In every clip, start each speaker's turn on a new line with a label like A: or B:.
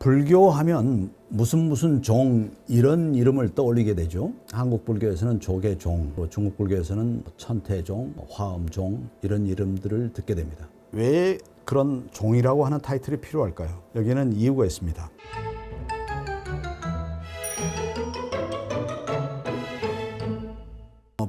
A: 불교하면 무슨 종 이런 이름을 떠올리게 되죠. 한국 불교에서는 조계종, 중국 불교에서는 천태종, 화엄종 이런 이름들을 듣게 됩니다. 왜 그런 종이라고 하는 타이틀이 필요할까요? 여기는 이유가 있습니다.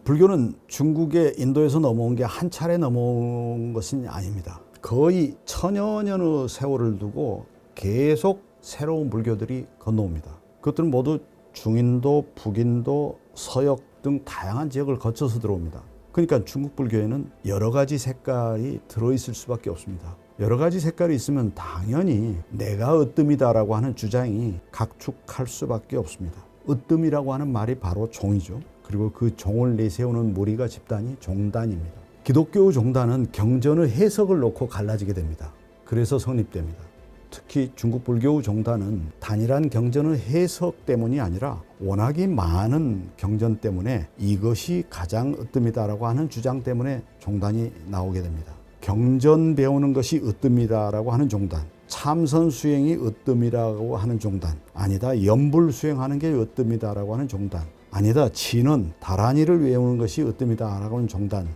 A: 불교는 중국에 인도에서 넘어온 게 한 차례 넘어온 것은 아닙니다. 거의 천여 년의 세월을 두고 계속 새로운 불교들이 건너옵니다. 그것들은 모두 중인도, 북인도, 서역 등 다양한 지역을 거쳐서 들어옵니다. 그러니까 중국 불교에는 여러 가지 색깔이 들어있을 수밖에 없습니다. 여러 가지 색깔이 있으면 당연히 내가 으뜸이다라고 하는 주장이 각축할 수밖에 없습니다. 으뜸이라고 하는 말이 바로 종이죠. 그리고 그 종을 내세우는 무리가 집단이 종단입니다. 기독교 종단은 경전의 해석을 놓고 갈라지게 됩니다. 그래서 성립됩니다. 특히 중국 불교 종단은 단일한 경전의 해석 때문이 아니라 워낙에 많은 경전 때문에 이것이 가장 으뜸이다라고 하는 주장 때문에 종단이 나오게 됩니다. 경전 배우는 것이 으뜸이다라고 하는 종단, 참선 수행이 으뜸이라고 하는 종단, 아니다 염불 수행하는 게 으뜸이다라고 하는 종단, 아니다 진언, 다란이를 외우는 것이 으뜸이다라고 하는 종단은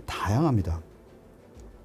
A: 다양합니다.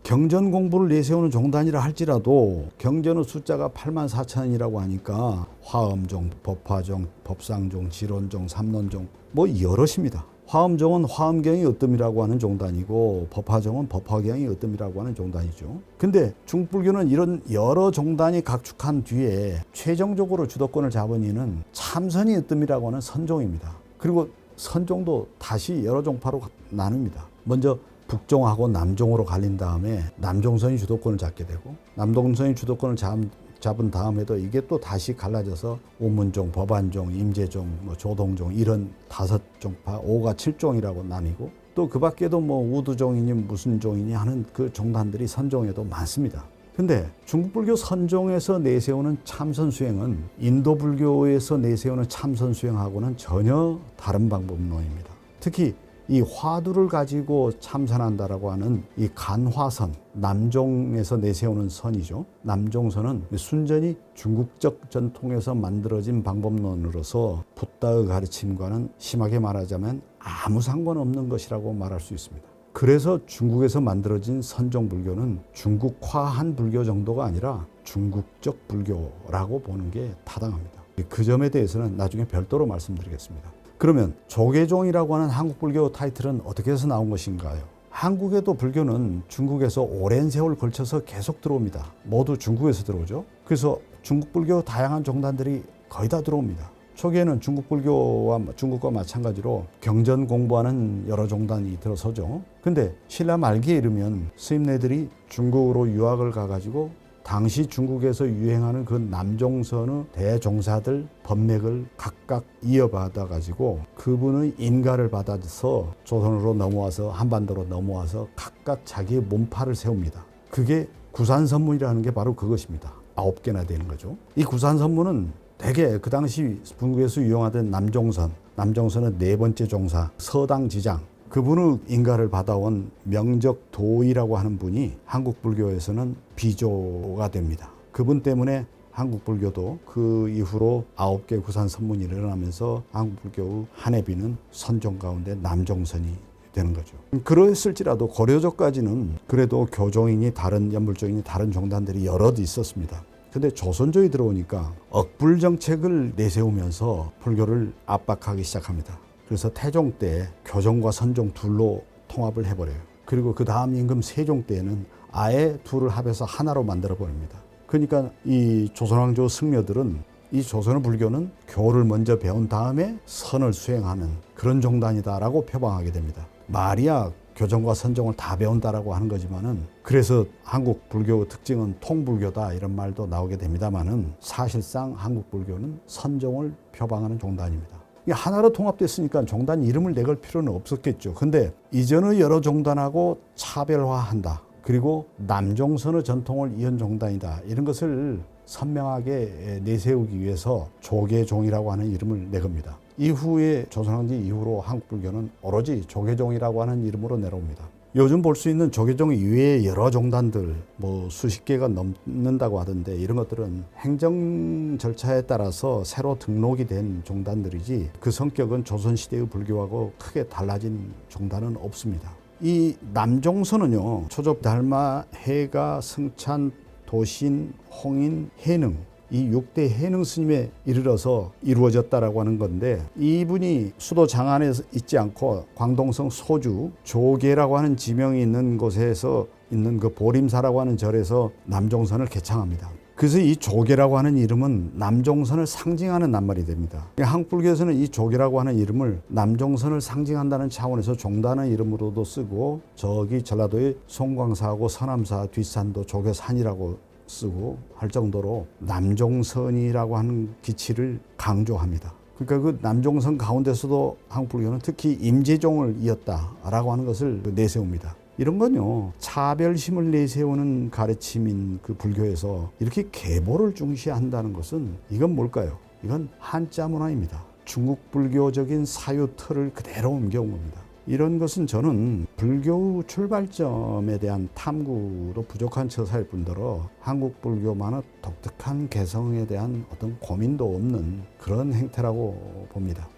A: 경전 공부를 내세우는 종단이라 할지라도 경전의 숫자가 84,000이라고 하니까 화엄종, 법화종, 법상종, 지론종, 삼론종 뭐 여럿입니다. 화엄종은 화엄경이 으뜸이라고 하는 종단이고 법화종은 법화경이 으뜸이라고 하는 종단이죠. 근데 중국불교는 이런 여러 종단이 각축한 뒤에 최종적으로 주도권을 잡은 이는 참선이 으뜸이라고 하는 선종입니다. 그리고 선종도 다시 여러 종파로 나눕니다. 먼저 북종하고 남종으로 갈린 다음에 남종선이 주도권을 잡게 되고 남종선이 주도권을 잡은 다음에도 이게 또 다시 갈라져서 오문종, 법안종, 임재종, 조동종 이런 5종파 5가 7종이라고 나뉘고 또 그 밖에도 우두종이니 무슨 종이니 하는 그 종단들이 선종에도 많습니다. 근데 중국불교 선종에서 내세우는 참선수행은 인도불교에서 내세우는 참선수행하고는 전혀 다른 방법론입니다. 특히 이 화두를 가지고 참선한다라고 하는 이 간화선, 남종에서 내세우는 선이죠. 남종선은 순전히 중국적 전통에서 만들어진 방법론으로서 붓다의 가르침과는 심하게 말하자면 아무 상관없는 것이라고 말할 수 있습니다. 그래서 중국에서 만들어진 선종불교는 중국화한 불교 정도가 아니라 중국적 불교라고 보는 게 타당합니다. 그 점에 대해서는 나중에 별도로 말씀드리겠습니다. 그러면 조계종이라고 하는 한국 불교 타이틀은 어떻게 해서 나온 것인가요? 한국에도 불교는 중국에서 오랜 세월 걸쳐서 계속 들어옵니다. 모두 중국에서 들어오죠. 그래서 중국 불교 다양한 종단들이 거의 다 들어옵니다. 초기에는 중국과 마찬가지로 경전 공부하는 여러 종단이 들어서죠. 근데 신라 말기에 이르면 스님네들이 중국으로 유학을 가가지고 당시 중국에서 유행하는 그 남종선의 대종사들 법맥을 각각 이어받아 가지고 그분의 인가를 받아서 조선으로 넘어와서 한반도로 넘어와서 각각 자기의 몸파를 세웁니다. 그게 구산선문이라는 게 바로 그것입니다. 9개나 되는 거죠. 이 구산선문은 대개 그 당시 중국에서 유행하던 남종선의 4번째 종사 서당지장, 그분의 인가를 받아온 명적도이라고 하는 분이 한국 불교에서는 비조가 됩니다. 그분 때문에 한국 불교도 그 이후로 9개 구산 선문이 일어나면서 한국 불교의 한해비는 선종 가운데 남종선이 되는 거죠. 그랬을지라도 고려조까지는 그래도 교종이니 다른 연불종이니 다른 종단들이 여럿 있었습니다. 근데 조선조에 들어오니까 억불 정책을 내세우면서 불교를 압박하기 시작합니다. 그래서 태종 때 교종과 선종 둘로 통합을 해버려요. 그리고 그 다음 임금 세종 때는 아예 둘을 합해서 하나로 만들어 버립니다. 그러니까 이 조선왕조 승려들은 이 조선의 불교는 교를 먼저 배운 다음에 선을 수행하는 그런 종단이다라고 표방하게 됩니다. 말이야 교종과 선종을 다 배운다라고 하는 거지만은 그래서 한국 불교의 특징은 통불교다 이런 말도 나오게 됩니다만은 사실상 한국 불교는 선종을 표방하는 종단입니다. 하나로 통합됐으니까 종단 이름을 내걸 필요는 없었겠죠. 근데 이전의 여러 종단하고 차별화한다. 그리고 남종선의 전통을 이은 종단이다. 이런 것을 선명하게 내세우기 위해서 조계종이라고 하는 이름을 내겁니다. 이후에 조선왕조 이후로 한국 불교는 오로지 조계종이라고 하는 이름으로 내려옵니다. 요즘 볼 수 있는 조계종 이외의 여러 종단들 뭐 수십 개가 넘는다고 하던데 이런 것들은 행정 절차에 따라서 새로 등록이 된 종단들이지 그 성격은 조선시대의 불교하고 크게 달라진 종단은 없습니다. 이 남종선은요, 초접, 달마, 해가, 승찬, 도신, 홍인, 해능 이 6대 해능 스님에 이르러서 이루어졌다라고 하는 건데, 이분이 수도 장안에 있지 않고 광동성 소주 조계라고 하는 지명이 있는 곳에서 있는 그 보림사라고 하는 절에서 남종선을 개창합니다. 그래서 이 조계라고 하는 이름은 남종선을 상징하는 낱말이 됩니다. 한국불교에서는 이 조계라고 하는 이름을 남종선을 상징한다는 차원에서 종단의 이름으로도 쓰고, 저기 전라도의 송광사하고 서남사 뒷산도 조계산이라고 쓰고 할 정도로 남종선이라고 하는 기치를 강조합니다. 그러니까 그 남종선 가운데서도 한국불교는 특히 임재종을 이었다라고 하는 것을 내세웁니다. 이런 건요, 차별심을 내세우는 가르침인 그 불교에서 이렇게 계보를 중시한다는 것은 이건 뭘까요? 이건 한자 문화입니다. 중국 불교적인 사유 틀을 그대로 옮겨온 겁니다. 이런 것은 저는 불교 출발점에 대한 탐구도 부족한 처사일 뿐더러 한국 불교만의 독특한 개성에 대한 어떤 고민도 없는 그런 행태라고 봅니다.